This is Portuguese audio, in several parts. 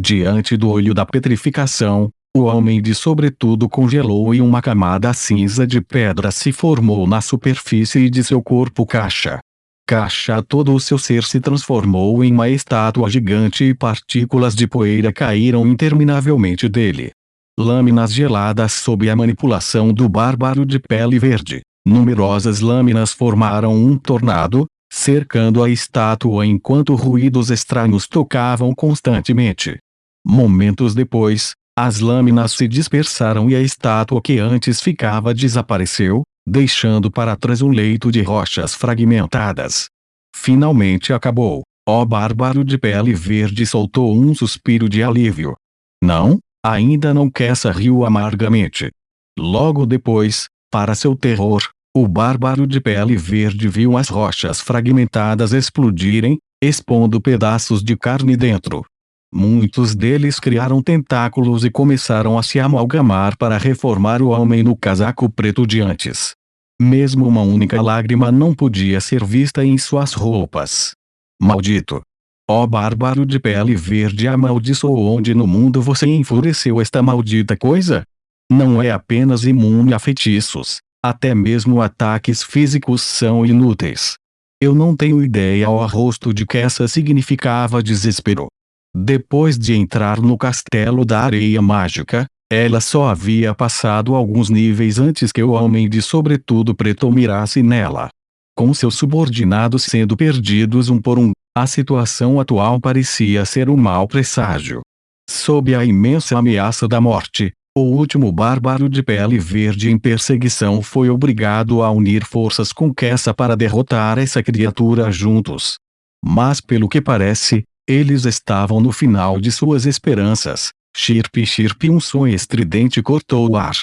Diante do olho da petrificação, o homem de sobretudo congelou e uma camada cinza de pedra se formou na superfície de seu corpo. Todo o seu ser se transformou em uma estátua gigante e partículas de poeira caíram interminavelmente dele. Lâminas geladas sob a manipulação do bárbaro de pele verde. Numerosas lâminas formaram um tornado, cercando a estátua enquanto ruídos estranhos tocavam constantemente. Momentos depois, as lâminas se dispersaram e a estátua que antes ficava desapareceu, deixando para trás um leito de rochas fragmentadas. Finalmente acabou. O bárbaro de pele verde soltou um suspiro de alívio. Não, ainda não. Kessa riu amargamente. Logo depois, para seu terror, o bárbaro de pele verde viu as rochas fragmentadas explodirem, expondo pedaços de carne dentro. Muitos deles criaram tentáculos e começaram a se amalgamar para reformar o homem no casaco preto de antes. Mesmo uma única lágrima não podia ser vista em suas roupas. Maldito! Ó bárbaro de pele verde, amaldiçoou. Onde no mundo você enfureceu esta maldita coisa? Não é apenas imune a feitiços, até mesmo ataques físicos são inúteis. Eu não tenho ideia. O rosto de Kessa significava desespero. Depois de entrar no castelo da areia mágica, ela só havia passado alguns níveis antes que o homem de sobretudo preto mirasse nela. Com seus subordinados sendo perdidos um por um, a situação atual parecia ser um mau presságio. Sob a imensa ameaça da morte, o último bárbaro de pele verde em perseguição foi obrigado a unir forças com Kessa para derrotar essa criatura juntos. Mas pelo que parece, eles estavam no final de suas esperanças. Chirpe, chirpe, um som estridente cortou o ar.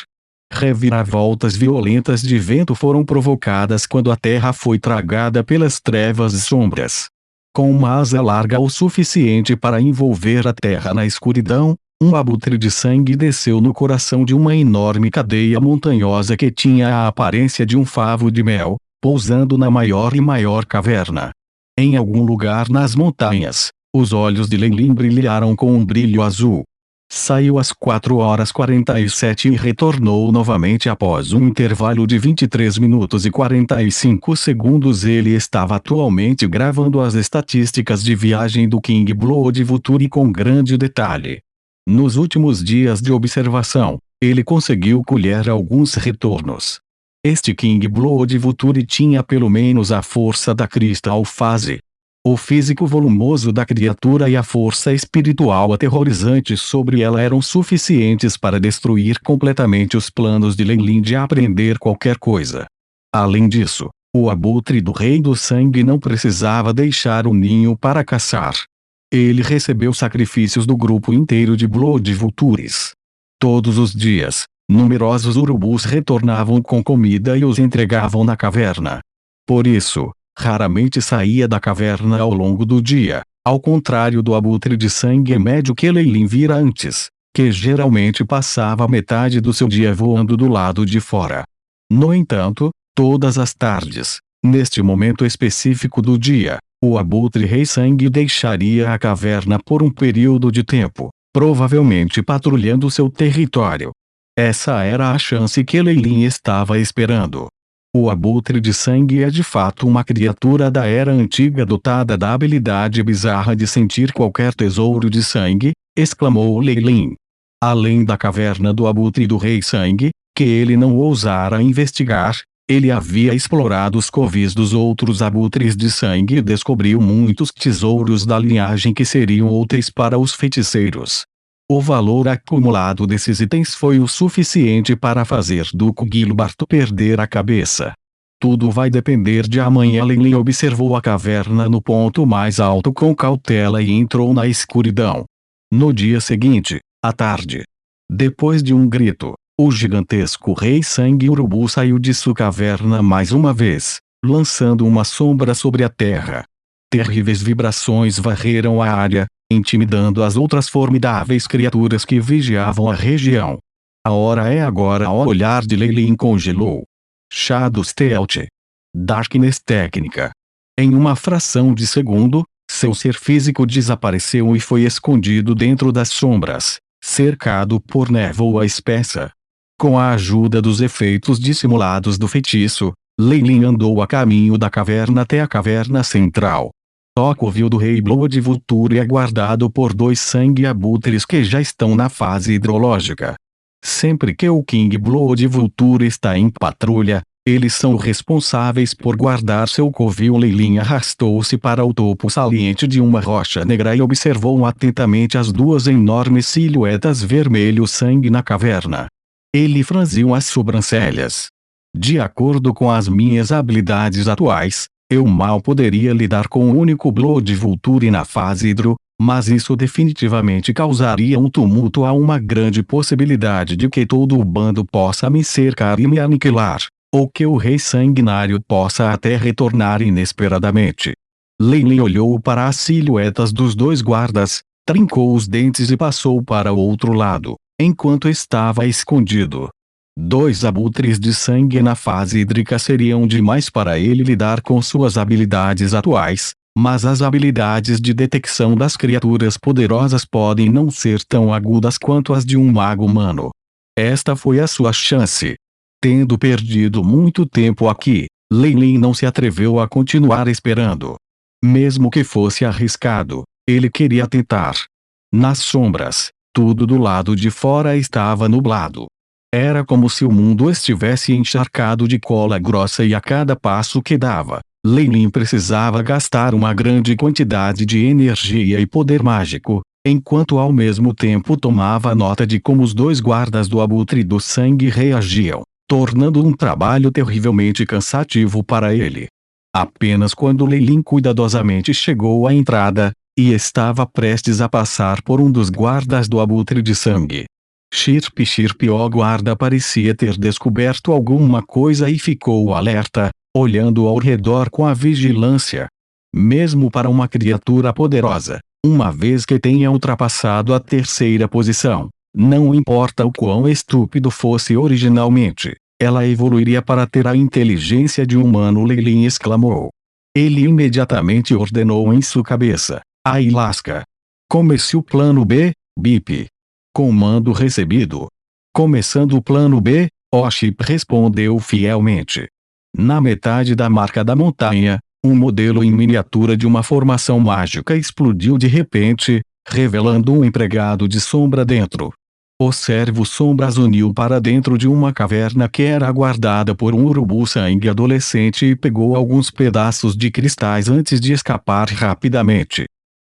Reviravoltas violentas de vento foram provocadas quando a terra foi tragada pelas trevas e sombras. Com uma asa larga o suficiente para envolver a terra na escuridão, um abutre de sangue desceu no coração de uma enorme cadeia montanhosa que tinha a aparência de um favo de mel, pousando na maior e maior caverna. Em algum lugar nas montanhas, os olhos de Lei-Lin brilharam com um brilho azul. Saiu às 4h47 e retornou novamente após um intervalo de 23 minutos e 45 segundos. Ele estava atualmente gravando as estatísticas de viagem do King Blood Vulture com grande detalhe. Nos últimos dias de observação, ele conseguiu colher alguns retornos. Este King Blood Vulture tinha pelo menos a força da Crystal Phase. O físico volumoso da criatura e a força espiritual aterrorizante sobre ela eram suficientes para destruir completamente os planos de Lei-Lin de aprender qualquer coisa. Além disso, o abutre do Rei do Sangue não precisava deixar o ninho para caçar. Ele recebeu sacrifícios do grupo inteiro de Blood Vultures. Todos os dias, numerosos urubus retornavam com comida e os entregavam na caverna. Por isso, raramente saía da caverna ao longo do dia, ao contrário do abutre de sangue médio que Lei-Lin vira antes, que geralmente passava metade do seu dia voando do lado de fora. No entanto, todas as tardes, neste momento específico do dia, o abutre Rei Sangue deixaria a caverna por um período de tempo, provavelmente patrulhando seu território. Essa era a chance que Lei-Lin estava esperando. O abutre de sangue é de fato uma criatura da Era Antiga dotada da habilidade bizarra de sentir qualquer tesouro de sangue, exclamou Lei-Lin. Além da caverna do abutre do Rei Sangue, que ele não ousara investigar, ele havia explorado os covis dos outros abutres de sangue e descobriu muitos tesouros da linhagem que seriam úteis para os feiticeiros. O valor acumulado desses itens foi o suficiente para fazer Duque Gilbert perder a cabeça. Tudo vai depender de amanhã. Lei-Lin observou a caverna no ponto mais alto com cautela e entrou na escuridão. No dia seguinte, à tarde, depois de um grito, o gigantesco Rei Sangue Urubu saiu de sua caverna mais uma vez, lançando uma sombra sobre a terra. Terríveis vibrações varreram a área, intimidando as outras formidáveis criaturas que vigiavam a região. A hora é agora. O olhar de Lei-Lin congelou. Shadow Stealth. Darkness Técnica. Em uma fração de segundo, Seu ser físico desapareceu e foi escondido dentro das sombras, cercado por névoa espessa. Com a ajuda dos efeitos dissimulados do feitiço, Lei Lin andou a caminho da caverna até a caverna central. Toca o vil do rei Blood Vulture é guardado por 2 sangue abutres que já estão na fase hidrológica. Sempre que o King Blood Vulture está em patrulha, eles são responsáveis por guardar seu covil. Lei Lin arrastou-se para o topo saliente de uma rocha negra e observou atentamente as 2 enormes silhuetas vermelho sangue na caverna. Ele franziu as sobrancelhas. De acordo com as minhas habilidades atuais, eu mal poderia lidar com o único Blood Vulture na fase hidro, mas isso definitivamente causaria um tumulto. Há uma grande possibilidade de que todo o bando possa me cercar e me aniquilar, ou que o rei sanguinário possa até retornar inesperadamente. Lei Lin olhou para as silhuetas dos 2 guardas, trincou os dentes e passou para o outro lado, enquanto estava escondido. 2 abutres de sangue na fase hídrica seriam demais para ele lidar com suas habilidades atuais, mas as habilidades de detecção das criaturas poderosas podem não ser tão agudas quanto as de um mago humano. Esta foi a sua chance. Tendo perdido muito tempo aqui, Lei Lin não se atreveu a continuar esperando. Mesmo que fosse arriscado, ele queria tentar. Nas sombras, tudo do lado de fora estava nublado. Era como se o mundo estivesse encharcado de cola grossa e a cada passo que dava, Lei Lin precisava gastar uma grande quantidade de energia e poder mágico, enquanto ao mesmo tempo tomava nota de como os 2 guardas do abutre do sangue reagiam, tornando um trabalho terrivelmente cansativo para ele. Apenas quando Lei Lin cuidadosamente chegou à entrada, e estava prestes a passar por um dos guardas do abutre de sangue. Chirp chirp, o guarda parecia ter descoberto alguma coisa e ficou alerta, olhando ao redor com a vigilância. Mesmo para uma criatura poderosa, uma vez que tenha ultrapassado a 3ª posição, não importa o quão estúpido fosse originalmente, ela evoluiria para ter a inteligência de um humano. Lei Lin exclamou. Ele imediatamente ordenou em sua cabeça: Ayahuasca. Comece o plano B, BIP. Comando recebido. Começando o plano B, Oship respondeu fielmente. Na metade da marca da montanha, um modelo em miniatura de uma formação mágica explodiu de repente, revelando um empregado de sombra dentro. O servo sombras uniu para dentro de uma caverna que era guardada por um urubu sangue adolescente e pegou alguns pedaços de cristais antes de escapar rapidamente.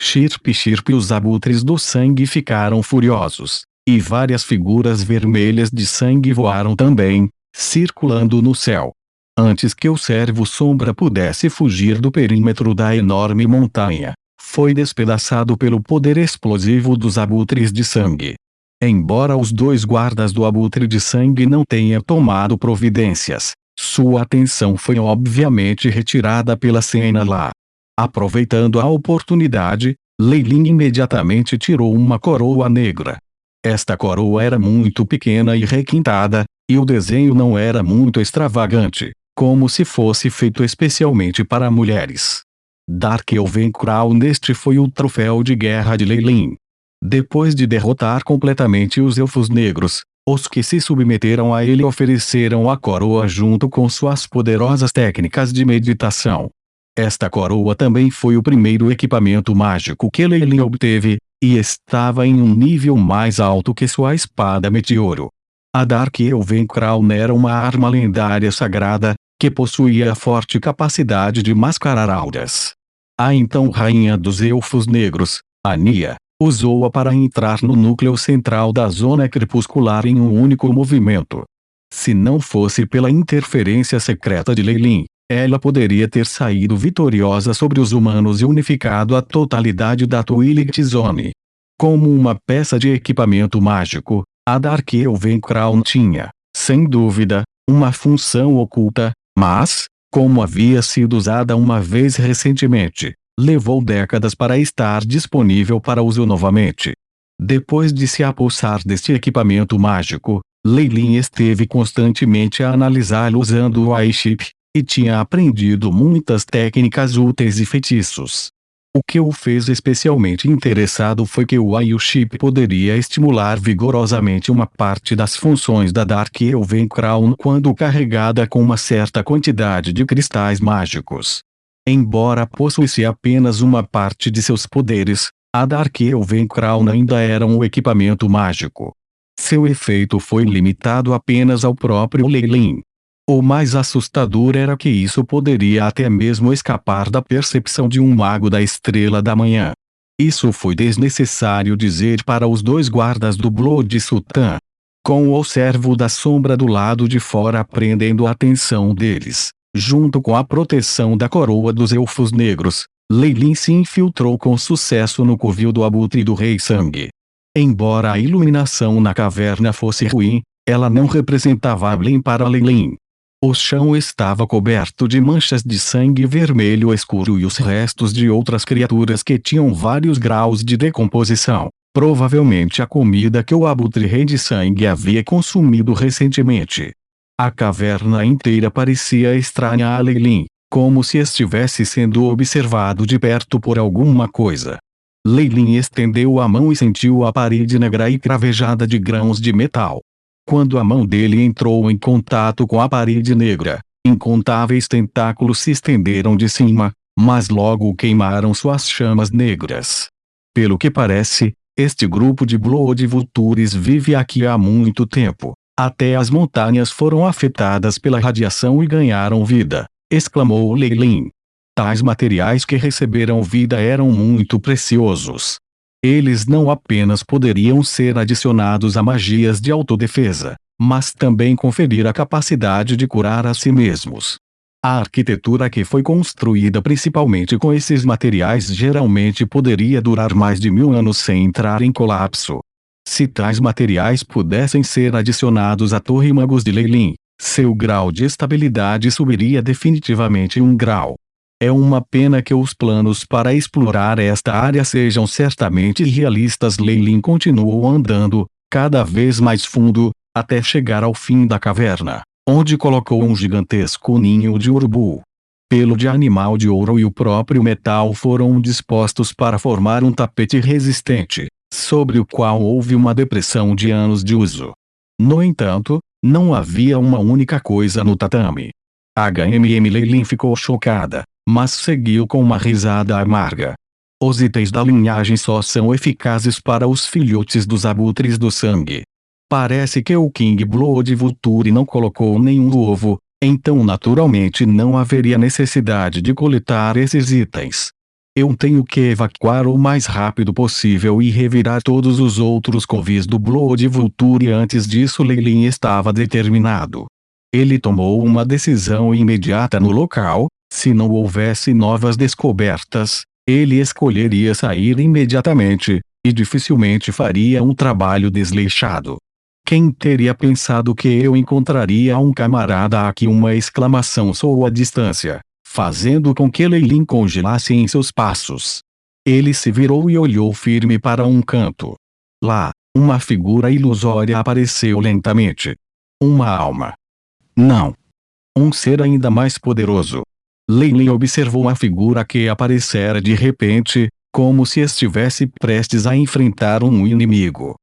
Chirp chirp, os abutres do sangue ficaram furiosos, e várias figuras vermelhas de sangue voaram também, circulando no céu. Antes que o servo sombra pudesse fugir do perímetro da enorme montanha, foi despedaçado pelo poder explosivo dos abutres de sangue. Embora os 2 guardas do abutre de sangue não tenham tomado providências, sua atenção foi obviamente retirada pela cena lá. Aproveitando a oportunidade, Lei Lin imediatamente tirou uma coroa negra. Esta coroa era muito pequena e requintada, e o desenho não era muito extravagante, como se fosse feito especialmente para mulheres. Dark Elven Crown, este foi o troféu de guerra de Lei Lin. Depois de derrotar completamente os elfos negros, os que se submeteram a ele ofereceram a coroa junto com suas poderosas técnicas de meditação. Esta coroa também foi o primeiro equipamento mágico que Lei Lin obteve, e estava em um nível mais alto que sua espada meteoro. A Dark Elven Crown era uma arma lendária sagrada, que possuía a forte capacidade de mascarar auras. A então rainha dos elfos negros, Ania, usou-a para entrar no núcleo central da zona crepuscular em um único movimento. Se não fosse pela interferência secreta de Lei Lin, ela poderia ter saído vitoriosa sobre os humanos e unificado a totalidade da Twilight Zone. Como uma peça de equipamento mágico, a Dark Elven Crown tinha, sem dúvida, uma função oculta, mas, como havia sido usada uma vez recentemente, levou décadas para estar disponível para uso novamente. Depois de se apossar deste equipamento mágico, Lei Lin esteve constantemente a analisá-lo usando o iChip, e tinha aprendido muitas técnicas úteis e feitiços. O que o fez especialmente interessado foi que o Airship poderia estimular vigorosamente uma parte das funções da Dark Elven Crown quando carregada com uma certa quantidade de cristais mágicos. Embora possuísse apenas uma parte de seus poderes, a Dark Elven Crown ainda era um equipamento mágico. Seu efeito foi limitado apenas ao próprio Leilin. O mais assustador era que isso poderia até mesmo escapar da percepção de um mago da Estrela da Manhã. Isso foi desnecessário dizer para os dois guardas do Blood Sultan, com o servo da sombra do lado de fora prendendo a atenção deles. Junto com a proteção da coroa dos Elfos Negros, Leilin se infiltrou com sucesso no covil do Abutre do Rei Sangue. Embora a iluminação na caverna fosse ruim, ela não representava bem para Leilin. O chão estava coberto de manchas de sangue vermelho escuro e os restos de outras criaturas que tinham vários graus de decomposição, provavelmente a comida que o Abutre Rei de Sangue havia consumido recentemente. A caverna inteira parecia estranha a Leilin, como se estivesse sendo observado de perto por alguma coisa. Leilin estendeu a mão e sentiu a parede negra e cravejada de grãos de metal. Quando a mão dele entrou em contato com a parede negra, incontáveis tentáculos se estenderam de cima, mas logo queimaram suas chamas negras. Pelo que parece, este grupo de Blood Vultures vive aqui há muito tempo. Até as montanhas foram afetadas pela radiação e ganharam vida, exclamou Leilin. Tais materiais que receberam vida eram muito preciosos. Eles não apenas poderiam ser adicionados a magias de autodefesa, mas também conferir a capacidade de curar a si mesmos. A arquitetura que foi construída principalmente com esses materiais geralmente poderia durar mais de 1000 anos sem entrar em colapso. Se tais materiais pudessem ser adicionados à Torre Magos de Leilin, seu grau de estabilidade subiria definitivamente um grau. É uma pena que os planos para explorar esta área sejam certamente irrealistas. Leilin continuou andando, cada vez mais fundo, até chegar ao fim da caverna, onde colocou um gigantesco ninho de urubu. Pelo de animal de ouro e o próprio metal foram dispostos para formar um tapete resistente, sobre o qual houve uma depressão de anos de uso. No entanto, não havia uma única coisa no tatame. Leilin ficou chocada, mas seguiu com uma risada amarga. Os itens da linhagem só são eficazes para os filhotes dos abutres do sangue. Parece que o King Blood Vulture não colocou nenhum ovo, então naturalmente não haveria necessidade de coletar esses itens. Eu tenho que evacuar o mais rápido possível e revirar todos os outros covis do Blood Vulture. Antes disso Leilin estava determinado. Ele tomou uma decisão imediata no local. Se não houvesse novas descobertas, ele escolheria sair imediatamente, e dificilmente faria um trabalho desleixado. Quem teria pensado que eu encontraria um camarada aqui? Uma exclamação soou à distância, fazendo com que Leilin congelasse em seus passos. Ele se virou e olhou firme para um canto. Lá, uma figura ilusória apareceu lentamente. Uma alma. Não. Um ser ainda mais poderoso. Leilin observou a figura que aparecera de repente, como se estivesse prestes a enfrentar um inimigo.